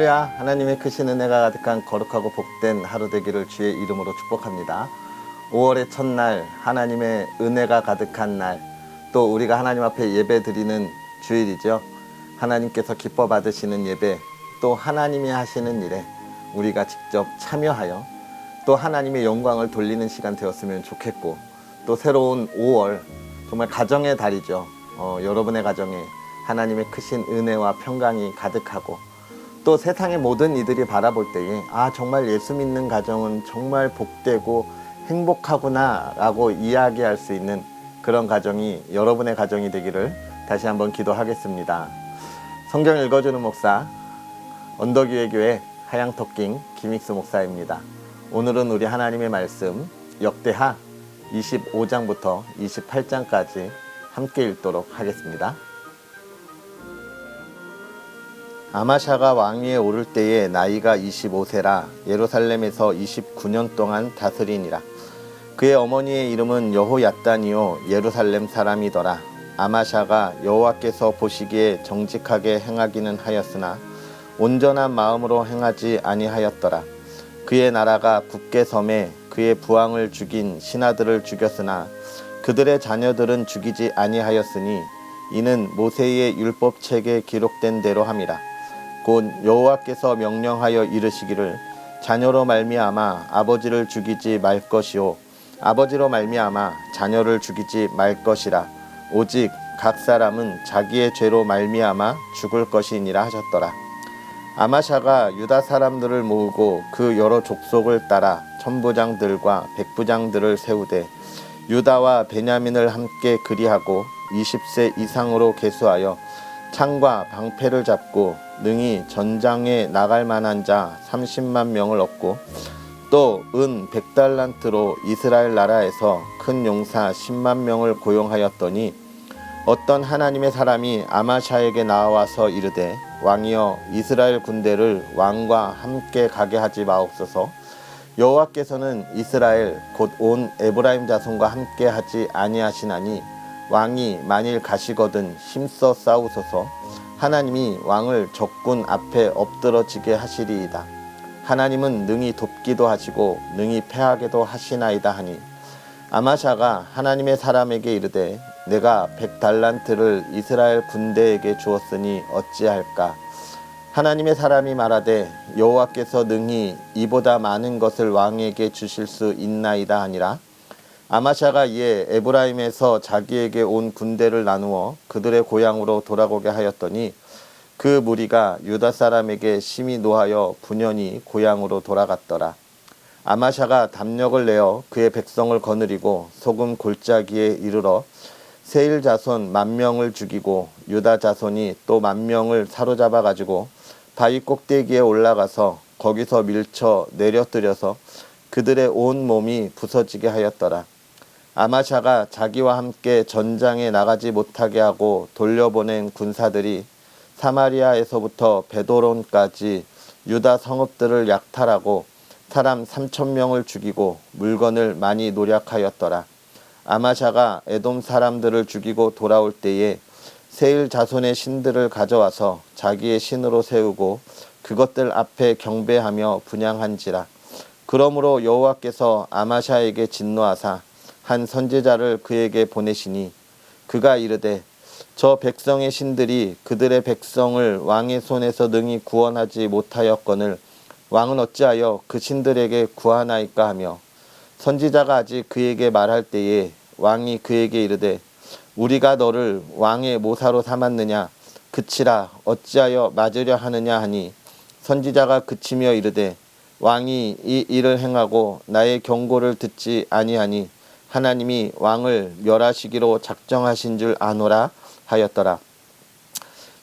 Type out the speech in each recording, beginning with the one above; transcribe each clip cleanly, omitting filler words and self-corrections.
할렐루야. 하나님의 크신 은혜가 가득한 거룩하고 복된 하루 되기를 주의 이름으로 축복합니다. 5월의 첫날, 하나님의 은혜가 가득한 날, 또 우리가 하나님 앞에 예배 드리는 주일이죠. 하나님께서 기뻐 받으시는 예배, 또 하나님이 하시는 일에 우리가 직접 참여하여 또 하나님의 영광을 돌리는 시간 되었으면 좋겠고, 또 새로운 5월, 정말 가정의 달이죠. 여러분의 가정에 하나님의 크신 은혜와 평강이 가득하고, 또 세상의 모든 이들이 바라볼 때에 정말 예수 믿는 가정은 정말 복되고 행복하구나 라고 이야기할 수 있는 그런 가정이 여러분의 가정이 되기를 다시 한번 기도하겠습니다. 성경 읽어주는 목사, 언덕위의 교회 하양토킹 김익수 목사입니다. 오늘은 우리 하나님의 말씀 역대하 25장부터 28장까지 함께 읽도록 하겠습니다. 아마샤가 왕위에 오를 때에 나이가 25세라 예루살렘에서 29년 동안 다스리니라. 그의 어머니의 이름은 여호야단이요 예루살렘 사람이더라. 아마샤가 여호와께서 보시기에 정직하게 행하기는 하였으나 온전한 마음으로 행하지 아니하였더라. 그의 나라가 굳게 섬에 그의 부왕을 죽인 신하들을 죽였으나 그들의 자녀들은 죽이지 아니하였으니 이는 모세의 율법책에 기록된 대로 함이라. 곧 여호와께서 명령하여 이르시기를 자녀로 말미암아 아버지를 죽이지 말 것이요 아버지로 말미암아 자녀를 죽이지 말 것이라. 오직 각 사람은 자기의 죄로 말미암아 죽을 것이니라 하셨더라. 아마샤가 유다 사람들을 모으고 그 여러 족속을 따라 천부장들과 백부장들을 세우되 유다와 베냐민을 함께 그리하고 20세 이상으로 계수하여 창과 방패를 잡고 능히 전장에 나갈 만한 자 30만 명을 얻고 또 은 100달란트로 이스라엘 나라에서 큰 용사 10만 명을 고용하였더니 어떤 하나님의 사람이 아마샤에게 나와서 이르되 왕이여 이스라엘 군대를 왕과 함께 가게 하지 마옵소서. 여호와께서는 이스라엘 곧 온 에브라임 자손과 함께 하지 아니하시나니 왕이 만일 가시거든 힘써 싸우소서. 하나님이 왕을 적군 앞에 엎드러지게 하시리이다. 하나님은 능히 돕기도 하시고 능히 패하게도 하시나이다 하니 아마샤가 하나님의 사람에게 이르되 내가 100달란트를 이스라엘 군대에게 주었으니 어찌할까. 하나님의 사람이 말하되 여호와께서 능히 이보다 많은 것을 왕에게 주실 수 있나이다 하니라. 아마샤가 이에 에브라임에서 자기에게 온 군대를 나누어 그들의 고향으로 돌아오게 하였더니 그 무리가 유다 사람에게 심히 노하여 분연히 고향으로 돌아갔더라. 아마샤가 담력을 내어 그의 백성을 거느리고 소금 골짜기에 이르러 세일 자손 10,000명을 죽이고 유다 자손이 또 10,000명을 사로잡아 가지고 바위 꼭대기에 올라가서 거기서 밀쳐 내려뜨려서 그들의 온 몸이 부서지게 하였더라. 아마샤가 자기와 함께 전장에 나가지 못하게 하고 돌려보낸 군사들이 사마리아에서부터 베도론까지 유다 성읍들을 약탈하고 사람 3,000명을 죽이고 물건을 많이 노략하였더라. 아마샤가 에돔 사람들을 죽이고 돌아올 때에 세일 자손의 신들을 가져와서 자기의 신으로 세우고 그것들 앞에 경배하며 분향한지라. 그러므로 여호와께서 아마샤에게 진노하사 한 선지자를 그에게 보내시니 그가 이르되 저 백성의 신들이 그들의 백성을 왕의 손에서 능히 구원하지 못하였거늘 왕은 어찌하여 그 신들에게 구하나이까 하며 선지자가 아직 그에게 말할 때에 왕이 그에게 이르되 우리가 너를 왕의 모사로 삼았느냐 그치라 어찌하여 맞으려 하느냐 하니 선지자가 그치며 이르되 왕이 이 일을 행하고 나의 경고를 듣지 아니하니 하나님이 왕을 멸하시기로 작정하신 줄 아노라 하였더라.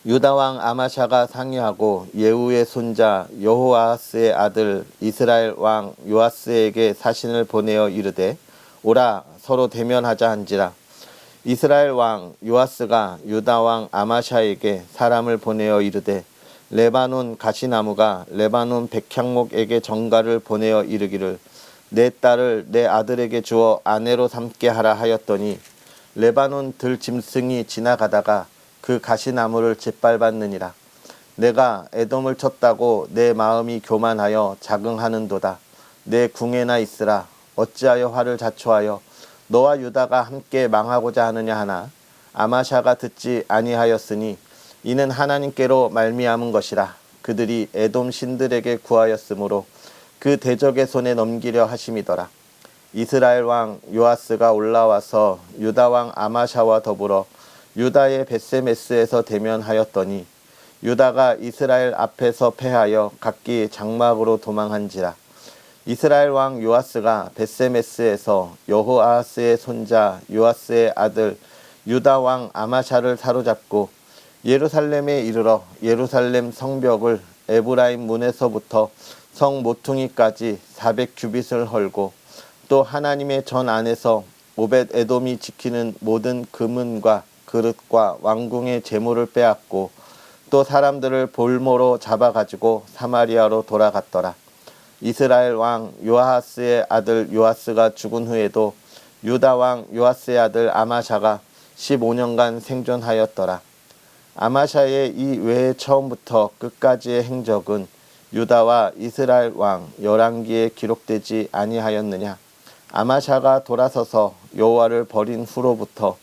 유다왕 아마샤가 상의하고 예후의 손자 여호아하스의 아들 이스라엘 왕 요아스에게 사신을 보내어 이르되 오라 서로 대면하자 한지라. 이스라엘 왕 요아스가 유다 왕 아마샤에게 사람을 보내어 이르되 레바논 가시나무가 레바논 백향목에게 전가를 보내어 이르기를 내 딸을 내 아들에게 주어 아내로 삼게 하라 하였더니 레바논 들 짐승이 지나가다가 그 가시나무를 짓밟았느니라. 내가 에돔을 쳤다고 내 마음이 교만하여 자긍하는도다. 내 궁에나 있으라. 어찌하여 화를 자초하여 너와 유다가 함께 망하고자 하느냐 하나 아마샤가 듣지 아니하였으니 이는 하나님께로 말미암은 것이라. 그들이 에돔 신들에게 구하였으므로 그 대적의 손에 넘기려 하심이더라. 이스라엘 왕 요아스가 올라와서 유다 왕 아마샤와 더불어 유다의 벳세메스에서 대면하였더니 유다가 이스라엘 앞에서 패하여 각기 장막으로 도망한지라. 이스라엘 왕 요아스가 벳세메스에서 여호아하스의 손자 요아스의 아들 유다 왕 아마샤를 사로잡고 예루살렘에 이르러 예루살렘 성벽을 에브라임 문에서부터 성 모퉁이까지 400규빗을 헐고 또 하나님의 전 안에서 오벳 에돔이 지키는 모든 금은과 그릇과 왕궁의 재물을 빼앗고 또 사람들을 볼모로 잡아가지고 사마리아로 돌아갔더라. 이스라엘 왕 요아하스의 아들 요아스가 죽은 후에도 유다 왕 요아스의 아들 아마샤가 15년간 생존하였더라. 아마샤의 이 외의 처음부터 끝까지의 행적은 유다와 이스라엘 왕 열왕기에 기록되지 아니하였느냐. 아마샤가 돌아서서 여호와를 버린 후로부터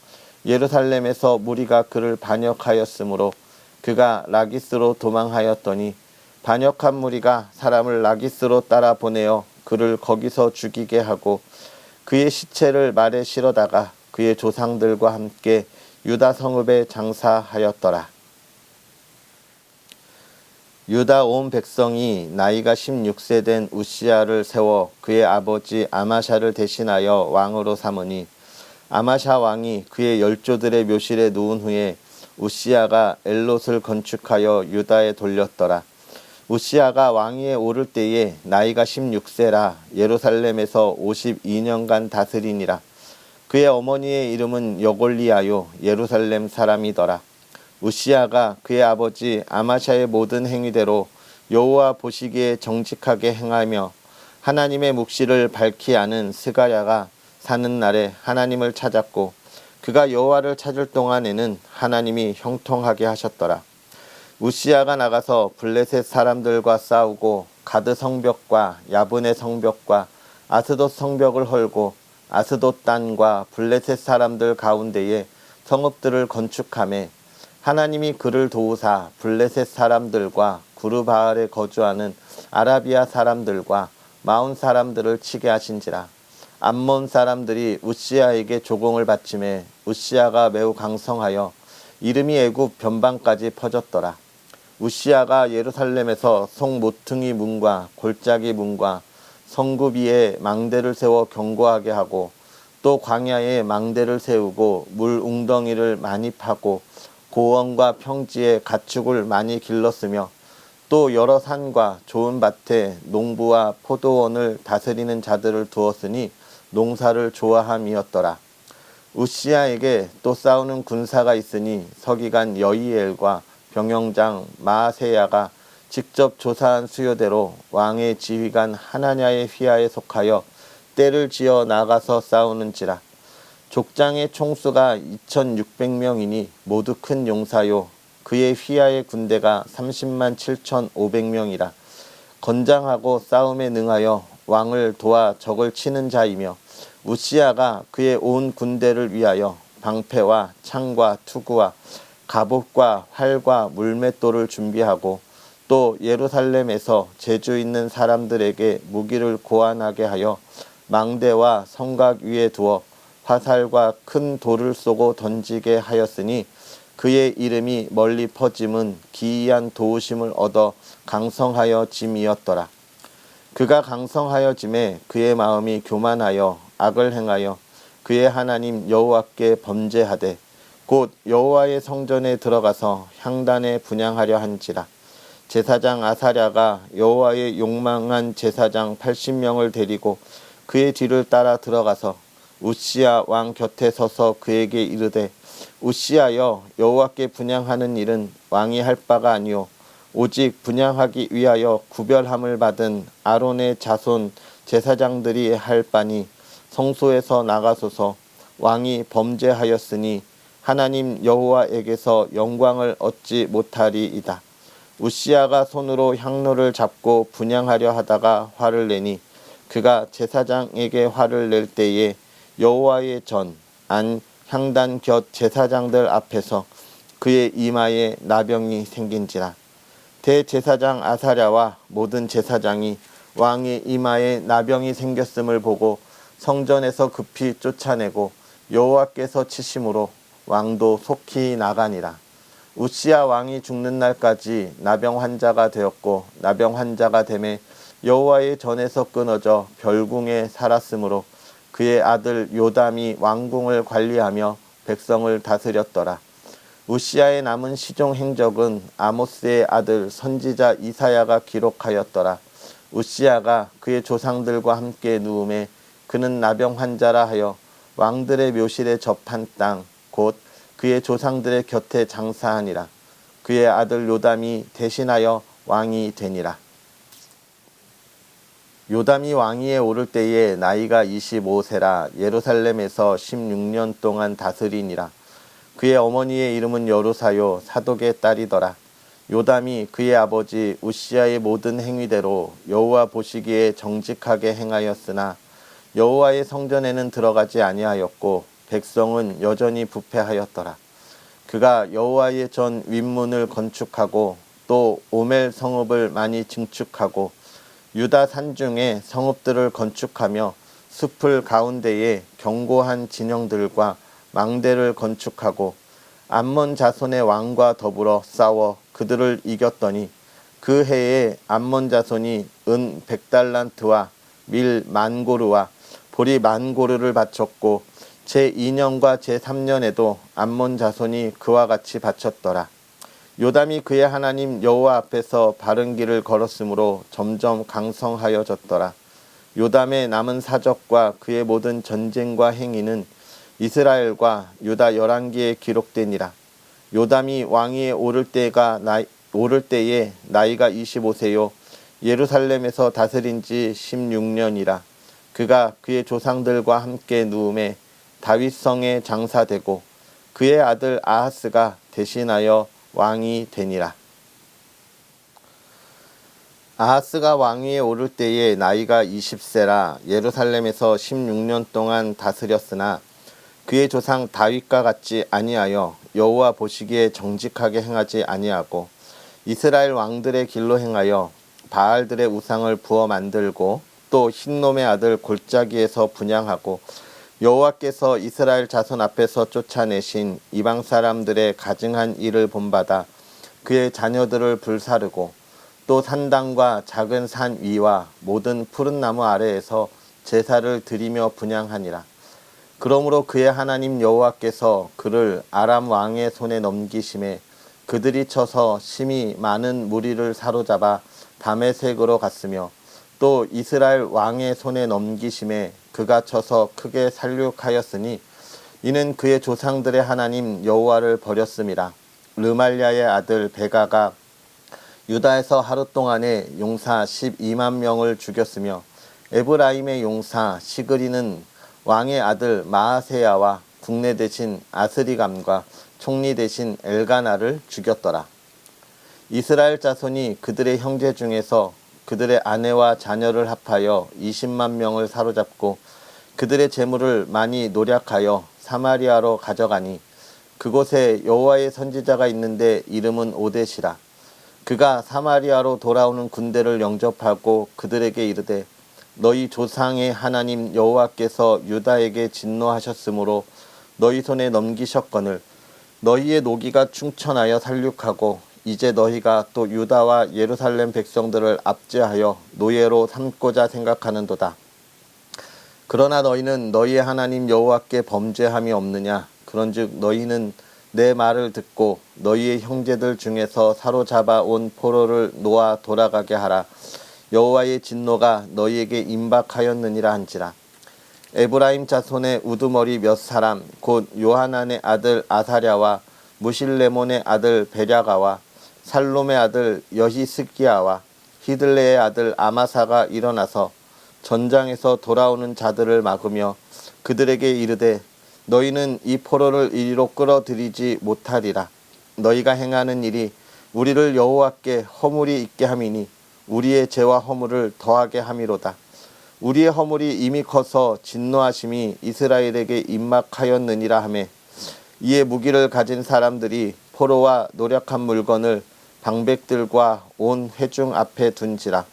예루살렘에서 무리가 그를 반역하였으므로 그가 라기스로 도망하였더니 반역한 무리가 사람을 라기스로 따라 보내어 그를 거기서 죽이게 하고 그의 시체를 말에 실어다가 그의 조상들과 함께 유다 성읍에 장사하였더라. 유다 온 백성이 나이가 16세 된 우시야를 세워 그의 아버지 아마샤를 대신하여 왕으로 삼으니 아마샤 왕이 그의 열조들의 묘실에 누운 후에 우시야가 엘롯을 건축하여 유다에 돌렸더라. 우시야가 왕위에 오를 때에 나이가 16세라 예루살렘에서 52년간 다스리니라. 그의 어머니의 이름은 여골리아요 예루살렘 사람이더라. 우시야가 그의 아버지 아마샤의 모든 행위대로 여호와 보시기에 정직하게 행하며 하나님의 묵시를 밝히 아는 스가랴가 사는 날에 하나님을 찾았고 그가 여호와를 찾을 동안에는 하나님이 형통하게 하셨더라. 우시야가 나가서 블레셋 사람들과 싸우고 가드 성벽과 야브네 성벽과 아스돗 성벽을 헐고 아스돗 단과 블레셋 사람들 가운데에 성읍들을 건축하매 하나님이 그를 도우사 블레셋 사람들과 구르바알에 거주하는 아라비아 사람들과 마온 사람들을 치게 하신지라. 암몬 사람들이 우시야에게 조공을 바치매 우시야가 매우 강성하여 이름이 애굽 변방까지 퍼졌더라. 우시야가 예루살렘에서 성 모퉁이 문과 골짜기 문과 성읍 위에 망대를 세워 견고하게 하고 또 광야에 망대를 세우고 물 웅덩이를 많이 파고 고원과 평지에 가축을 많이 길렀으며 또 여러 산과 좋은 밭에 농부와 포도원을 다스리는 자들을 두었으니 농사를 좋아함이었더라. 우시야에게 또 싸우는 군사가 있으니 서기관 여이엘과 병영장 마아세야가 직접 조사한 수요대로 왕의 지휘관 하나냐의 휘하에 속하여 떼를 지어 나가서 싸우는지라. 족장의 총수가 2600명이니 모두 큰 용사요 그의 휘하의 군대가 30만 7500명이라. 건장하고 싸움에 능하여 왕을 도와 적을 치는 자이며 우시야가 그의 온 군대를 위하여 방패와 창과 투구와 갑옷과 활과 물맷돌을 준비하고 또 예루살렘에서 재주 있는 사람들에게 무기를 고안하게 하여 망대와 성곽 위에 두어 화살과 큰 돌을 쏘고 던지게 하였으니 그의 이름이 멀리 퍼짐은 기이한 도우심을 얻어 강성하여 짐이었더라. 그가 강성하여 짐에 그의 마음이 교만하여 악을 행하여 그의 하나님 여호와께 범죄하되 곧 여호와의 성전에 들어가서 향단에 분향하려 한지라. 제사장 아사랴가 여호와의 욕망한 제사장 80명을 데리고 그의 뒤를 따라 들어가서 우시야 왕 곁에 서서 그에게 이르되 우시야여 여호와께 분향하는 일은 왕이 할 바가 아니오 오직 분향하기 위하여 구별함을 받은 아론의 자손 제사장들이 할 바니 성소에서 나가소서. 왕이 범죄하였으니 하나님 여호와에게서 영광을 얻지 못하리이다. 우시야가 손으로 향로를 잡고 분향하려 하다가 화를 내니 그가 제사장에게 화를 낼 때에 여호와의 전 안 향단 곁 제사장들 앞에서 그의 이마에 나병이 생긴지라. 대제사장 아사랴와 모든 제사장이 왕의 이마에 나병이 생겼음을 보고 성전에서 급히 쫓아내고 여호와께서 치심으로 왕도 속히 나가니라. 우시야 왕이 죽는 날까지 나병 환자가 되었고 나병 환자가 되매 여호와의 전에서 끊어져 별궁에 살았으므로 그의 아들 요담이 왕궁을 관리하며 백성을 다스렸더라. 우시야의 남은 시종 행적은 아모스의 아들 선지자 이사야가 기록하였더라. 우시야가 그의 조상들과 함께 누움에 그는 나병 환자라 하여 왕들의 묘실에 접한 땅 곧 그의 조상들의 곁에 장사하니라. 그의 아들 요담이 대신하여 왕이 되니라. 요담이 왕위에 오를 때에 나이가 25세라 예루살렘에서 16년 동안 다스리니라. 그의 어머니의 이름은 여루사요 사독의 딸이더라. 요담이 그의 아버지 우시야의 모든 행위대로 여호와 보시기에 정직하게 행하였으나 여호와의 성전에는 들어가지 아니하였고 백성은 여전히 부패하였더라. 그가 여호와의 전 윗문을 건축하고 또 오멜 성읍을 많이 증축하고 유다 산중에 성읍들을 건축하며 숲을 가운데에 견고한 진영들과 망대를 건축하고 암몬 자손의 왕과 더불어 싸워 그들을 이겼더니 그 해에 암몬 자손이 은 100달란트와 밀 10,000고르와 보리 10,000고르를 바쳤고 제2년과 제3년에도 암몬 자손이 그와 같이 바쳤더라. 요담이 그의 하나님 여호와 앞에서 바른 길을 걸었으므로 점점 강성하여졌더라. 요담의 남은 사적과 그의 모든 전쟁과 행위는 이스라엘과 유다 11기에 기록되니라. 요담이 왕위에 오를 때에 나이가 25세요 예루살렘에서 다스린 지 16년이라. 그가 그의 조상들과 함께 누움에 다윗성에 장사되고 그의 아들 아하스가 대신하여 왕이 되니라. 아하스가 왕위에 오를 때에 나이가 20세라 예루살렘에서 16년 동안 다스렸으나 그의 조상 다윗과 같지 아니하여 여호와 보시기에 정직하게 행하지 아니하고 이스라엘 왕들의 길로 행하여 바알들의 우상을 부어 만들고 또 흰놈의 아들 골짜기에서 분향하고 여호와께서 이스라엘 자손 앞에서 쫓아내신 이방 사람들의 가증한 일을 본받아 그의 자녀들을 불사르고 또 산당과 작은 산 위와 모든 푸른 나무 아래에서 제사를 드리며 분향하니라. 그러므로 그의 하나님 여호와께서 그를 아람 왕의 손에 넘기심에 그들이 쳐서 심히 많은 무리를 사로잡아 다메섹으로 갔으며 또 이스라엘 왕의 손에 넘기심에 그가 쳐서 크게 살육하였으니 이는 그의 조상들의 하나님 여호와를 버렸음이라. 르말랴의 아들 베가가 유다에서 하루 동안에 용사 12만 명을 죽였으며 에브라임의 용사 시그리는 왕의 아들 마아세야와 국내 대신 아스리감과 총리 대신 엘가나를 죽였더라. 이스라엘 자손이 그들의 형제 중에서 그들의 아내와 자녀를 합하여 20만 명을 사로잡고 그들의 재물을 많이 노략하여 사마리아로 가져가니 그곳에 여호와의 선지자가 있는데 이름은 오뎃이라. 그가 사마리아로 돌아오는 군대를 영접하고 그들에게 이르되 너희 조상의 하나님 여호와께서 유다에게 진노하셨으므로 너희 손에 넘기셨거늘 너희의 노기가 충천하여 살육하고 이제 너희가 또 유다와 예루살렘 백성들을 압제하여 노예로 삼고자 생각하는도다. 그러나 너희는 너희의 하나님 여호와께 범죄함이 없느냐. 그런즉 너희는 내 말을 듣고 너희의 형제들 중에서 사로잡아 온 포로를 놓아 돌아가게 하라. 여호와의 진노가 너희에게 임박하였느니라 한지라. 에브라임 자손의 우두머리 몇 사람 곧 요하난의 아들 아사랴와 무실레몬의 아들 베랴가와 살롬의 아들 여히스기야와 히들레의 아들 아마사가 일어나서 전장에서 돌아오는 자들을 막으며 그들에게 이르되 너희는 이 포로를 이리로 끌어들이지 못하리라. 너희가 행하는 일이 우리를 여호와께 허물이 있게 함이니 우리의 죄와 허물을 더하게 함이로다. 우리의 허물이 이미 커서 진노하심이 이스라엘에게 임박하였느니라 하매 이에 무기를 가진 사람들이 포로와 노력한 물건을 방백들과 온 회중 앞에 둔지라.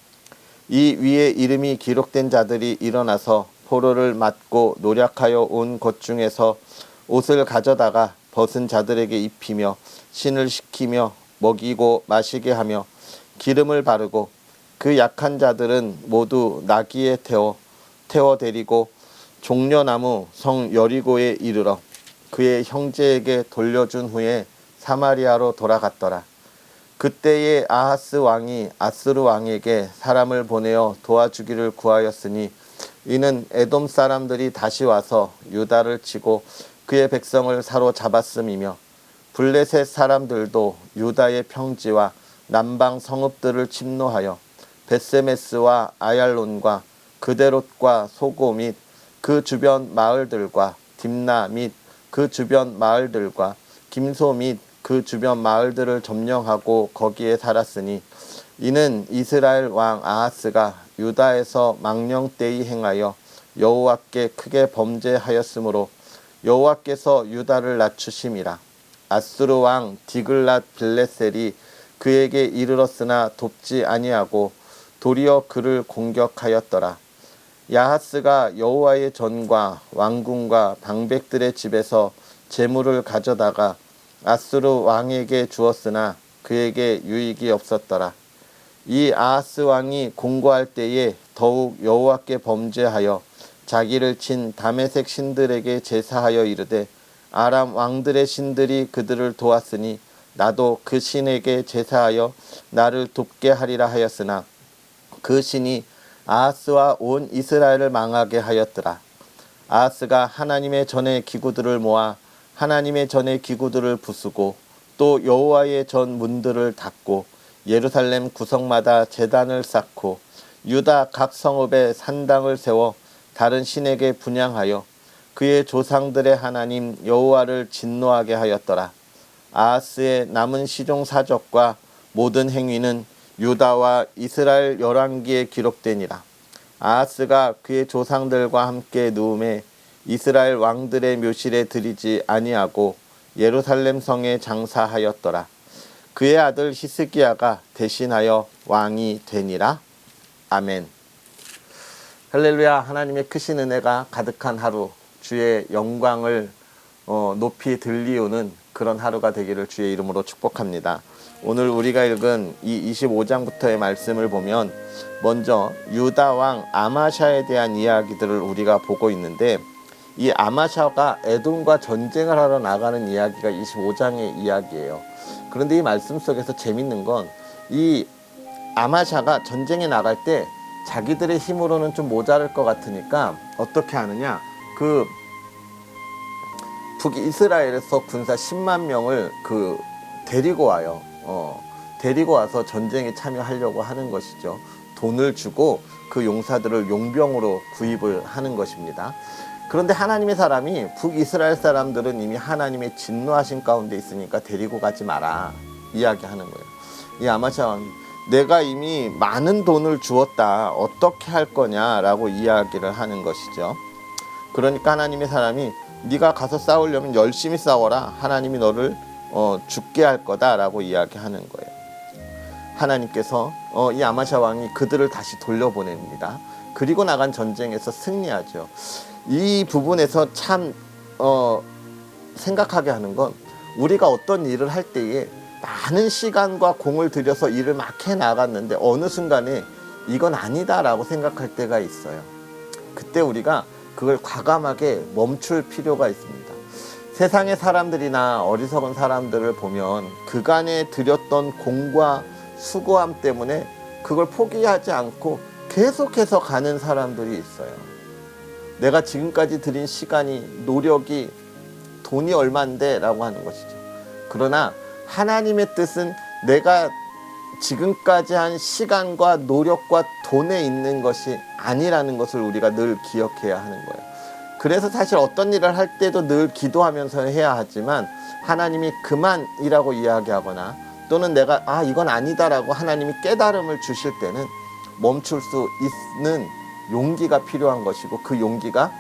이 위에 이름이 기록된 자들이 일어나서 포로를 맞고 노력하여 온 것 중에서 옷을 가져다가 벗은 자들에게 입히며 신을 시키며 먹이고 마시게 하며 기름을 바르고 그 약한 자들은 모두 나귀에 태워 데리고 종려나무 성 여리고에 이르러 그의 형제에게 돌려준 후에 사마리아로 돌아갔더라. 그때에 아하스 왕이 아스루 왕에게 사람을 보내어 도와주기를 구하였으니 이는 에돔 사람들이 다시 와서 유다를 치고 그의 백성을 사로잡았음이며 블레셋 사람들도 유다의 평지와 남방 성읍들을 침노하여 벳세메스와 아얄론과 그데롯과 소고 및 그 주변 마을들과 딥나 및 그 주변 마을들과 김소 및 그 주변 마을들을 점령하고 거기에 살았으니 이는 이스라엘 왕 아하스가 유다에서 망령되이 행하여 여호와께 크게 범죄하였으므로 여호와께서 유다를 낮추심이라. 아수르 왕 디글랏 빌레셀이 그에게 이르렀으나 돕지 아니하고 도리어 그를 공격하였더라. 야하스가 여호와의 전과 왕궁과 방백들의 집에서 재물을 가져다가 아수르 왕에게 주었으나 그에게 유익이 없었더라. 이 아하스 왕이 공고할 때에 더욱 여호와께 범죄하여 자기를 친 다메섹 신들에게 제사하여 이르되 아람 왕들의 신들이 그들을 도왔으니 나도 그 신에게 제사하여 나를 돕게 하리라 하였으나 그 신이 아하스와 온 이스라엘을 망하게 하였더라. 아하스가 하나님의 전의 기구들을 모아 하나님의 전의 기구들을 부수고 또 여호와의 전 문들을 닫고 예루살렘 구석마다 제단을 쌓고 유다 각 성읍에 산당을 세워 다른 신에게 분향하여 그의 조상들의 하나님 여호와를 진노하게 하였더라. 아하스의 남은 시종 사적과 모든 행위는 유다와 이스라엘 열왕기에 기록되니라. 아하스가 그의 조상들과 함께 누움에 이스라엘 왕들의 묘실에 들이지 아니하고 예루살렘 성에 장사하였더라. 그의 아들 히스기야가 대신하여 왕이 되니라. 아멘. 할렐루야. 하나님의 크신 은혜가 가득한 하루, 주의 영광을 높이 들리우는 그런 하루가 되기를 주의 이름으로 축복합니다. 오늘 우리가 읽은 이 25장부터의 말씀을 보면 먼저 유다 왕 아마샤에 대한 이야기들을 우리가 보고 있는데 이 아마샤가 에돔과 전쟁을 하러 나가는 이야기가 25장의 이야기예요. 그런데 이 말씀 속에서 재밌는 건 이 아마샤가 전쟁에 나갈 때 자기들의 힘으로는 좀 모자랄 것 같으니까 어떻게 하느냐, 그 북이스라엘에서 군사 10만 명을 데리고 와요. 데리고 와서 전쟁에 참여하려고 하는 것이죠. 돈을 주고 그 용사들을 용병으로 구입을 하는 것입니다. 그런데 하나님의 사람이 북이스라엘 사람들은 이미 하나님의 진노하신 가운데 있으니까 데리고 가지 마라 이야기하는 거예요. 이 아마샤 왕이 내가 이미 많은 돈을 주었다, 어떻게 할 거냐라고 이야기를 하는 것이죠. 그러니까 하나님의 사람이 네가 가서 싸우려면 열심히 싸워라, 하나님이 너를 죽게 할 거다라고 이야기하는 거예요. 하나님께서 이 아마샤 왕이 그들을 다시 돌려보냅니다. 그리고 나간 전쟁에서 승리하죠. 이 부분에서 참 생각하게 하는 건 우리가 어떤 일을 할 때에 많은 시간과 공을 들여서 일을 막 해나갔는데 어느 순간에 이건 아니다라고 생각할 때가 있어요. 그때 우리가 그걸 과감하게 멈출 필요가 있습니다. 세상의 사람들이나 어리석은 사람들을 보면 그간에 들였던 공과 수고함 때문에 그걸 포기하지 않고 계속해서 가는 사람들이 있어요. 내가 지금까지 들인 시간이, 노력이, 돈이 얼만데 라고 하는 것이죠. 그러나 하나님의 뜻은 내가 지금까지 한 시간과 노력과 돈에 있는 것이 아니라는 것을 우리가 늘 기억해야 하는 거예요. 그래서 사실 어떤 일을 할 때도 늘 기도하면서 해야 하지만 하나님이 그만이라고 이야기하거나 또는 내가 이건 아니다라고 하나님이 깨달음을 주실 때는 멈출 수 있는 용기가 필요한 것이고, 그 용기가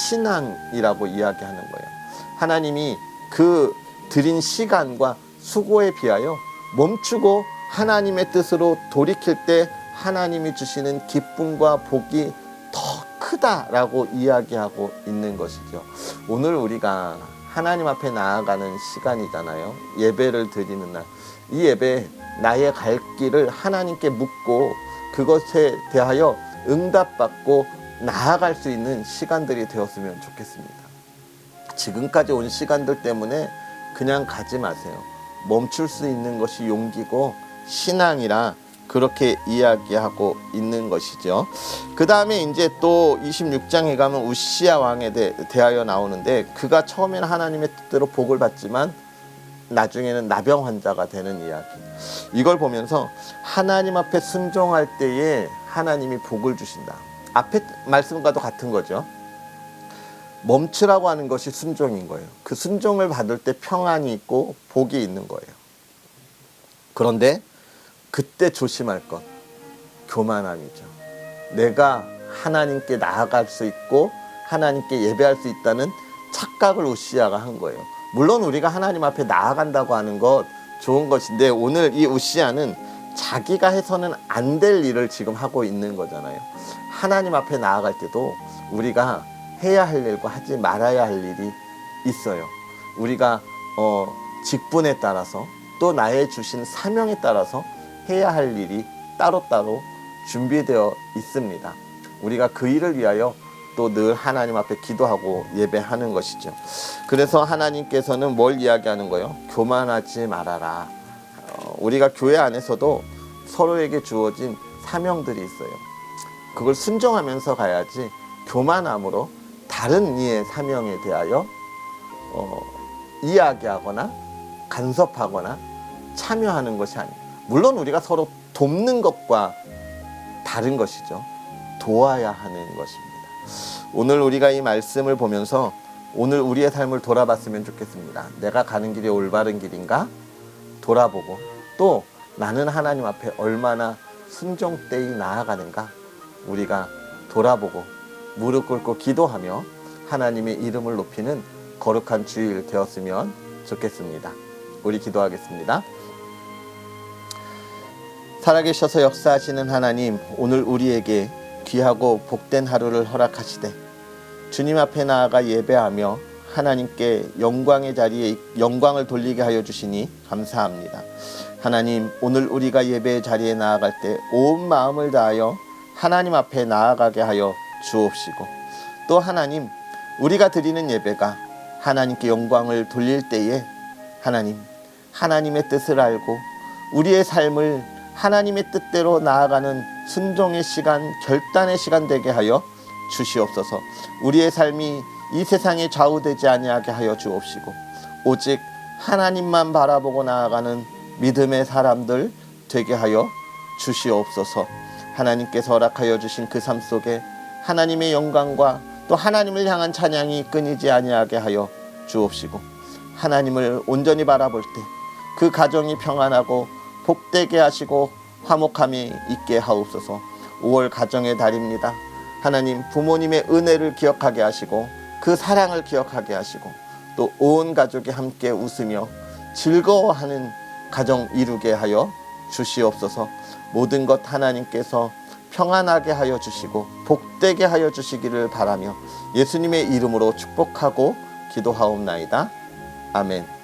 신앙이라고 이야기하는 거예요. 하나님이 그 들인 시간과 수고에 비하여 멈추고 하나님의 뜻으로 돌이킬 때 하나님이 주시는 기쁨과 복이 더 크다라고 이야기하고 있는 것이죠. 오늘 우리가 하나님 앞에 나아가는 시간이잖아요. 예배를 드리는 날. 이 예배, 나의 갈 길을 하나님께 묻고 그것에 대하여 응답받고 나아갈 수 있는 시간들이 되었으면 좋겠습니다. 지금까지 온 시간들 때문에 그냥 가지 마세요. 멈출 수 있는 것이 용기고 신앙이라 그렇게 이야기하고 있는 것이죠. 그 다음에 이제 또 26장에 가면 우시야 왕에 대하여 나오는데, 그가 처음에는 하나님의 뜻대로 복을 받지만 나중에는 나병 환자가 되는 이야기. 이걸 보면서 하나님 앞에 순종할 때에 하나님이 복을 주신다. 앞에 말씀과도 같은 거죠. 멈추라고 하는 것이 순종인 거예요. 그 순종을 받을 때 평안이 있고 복이 있는 거예요. 그런데 그때 조심할 것, 교만함이죠. 내가 하나님께 나아갈 수 있고 하나님께 예배할 수 있다는 착각을 우시야가 한 거예요. 물론 우리가 하나님 앞에 나아간다고 하는 것 좋은 것인데, 오늘 이 우시야는 자기가 해서는 안 될 일을 지금 하고 있는 거잖아요. 하나님 앞에 나아갈 때도 우리가 해야 할 일과 하지 말아야 할 일이 있어요. 우리가 직분에 따라서 또 나의 주신 사명에 따라서 해야 할 일이 따로따로 준비되어 있습니다. 우리가 그 일을 위하여 또 늘 하나님 앞에 기도하고 예배하는 것이죠. 그래서 하나님께서는 뭘 이야기하는 거예요? 교만하지 말아라. 우리가 교회 안에서도 서로에게 주어진 사명들이 있어요. 그걸 순종하면서 가야지 교만함으로 다른 이의 사명에 대하여 이야기하거나 간섭하거나 참여하는 것이 아닙니다. 물론 우리가 서로 돕는 것과 다른 것이죠. 도와야 하는 것입니다. 오늘 우리가 이 말씀을 보면서 오늘 우리의 삶을 돌아봤으면 좋겠습니다. 내가 가는 길이 올바른 길인가? 돌아보고, 또 나는 하나님 앞에 얼마나 순종되이 나아가는가? 우리가 돌아보고 무릎 꿇고 기도하며 하나님의 이름을 높이는 거룩한 주일 되었으면 좋겠습니다. 우리 기도하겠습니다. 살아계셔서 역사하시는 하나님, 오늘 우리에게 귀하고 복된 하루를 허락하시되 주님 앞에 나아가 예배하며 하나님께 영광의 자리에 영광을 돌리게 하여 주시니 감사합니다. 하나님, 오늘 우리가 예배의 자리에 나아갈 때 온 마음을 다하여 하나님 앞에 나아가게 하여 주옵시고, 또 하나님, 우리가 드리는 예배가 하나님께 영광을 돌릴 때에 하나님의 뜻을 알고 우리의 삶을 하나님의 뜻대로 나아가는 순종의 시간, 결단의 시간 되게 하여 주시옵소서. 우리의 삶이 이 세상에 좌우되지 아니하게 하여 주옵시고, 오직 하나님만 바라보고 나아가는 믿음의 사람들 되게 하여 주시옵소서. 하나님께서 허락하여 주신 그 삶 속에 하나님의 영광과 또 하나님을 향한 찬양이 끊이지 아니하게 하여 주옵시고, 하나님을 온전히 바라볼 때 그 가정이 평안하고 복되게 하시고 화목함이 있게 하옵소서. 5월 가정의 달입니다. 하나님, 부모님의 은혜를 기억하게 하시고 그 사랑을 기억하게 하시고 또 온 가족이 함께 웃으며 즐거워하는 가정 이루게 하여 주시옵소서. 모든 것 하나님께서 평안하게 하여 주시고 복되게 하여 주시기를 바라며 예수님의 이름으로 축복하고 기도하옵나이다. 아멘.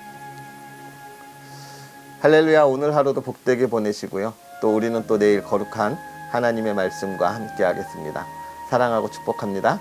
할렐루야. 오늘 하루도 복되게 보내시고요. 또 우리는 또 내일 거룩한 하나님의 말씀과 함께 하겠습니다. 사랑하고 축복합니다.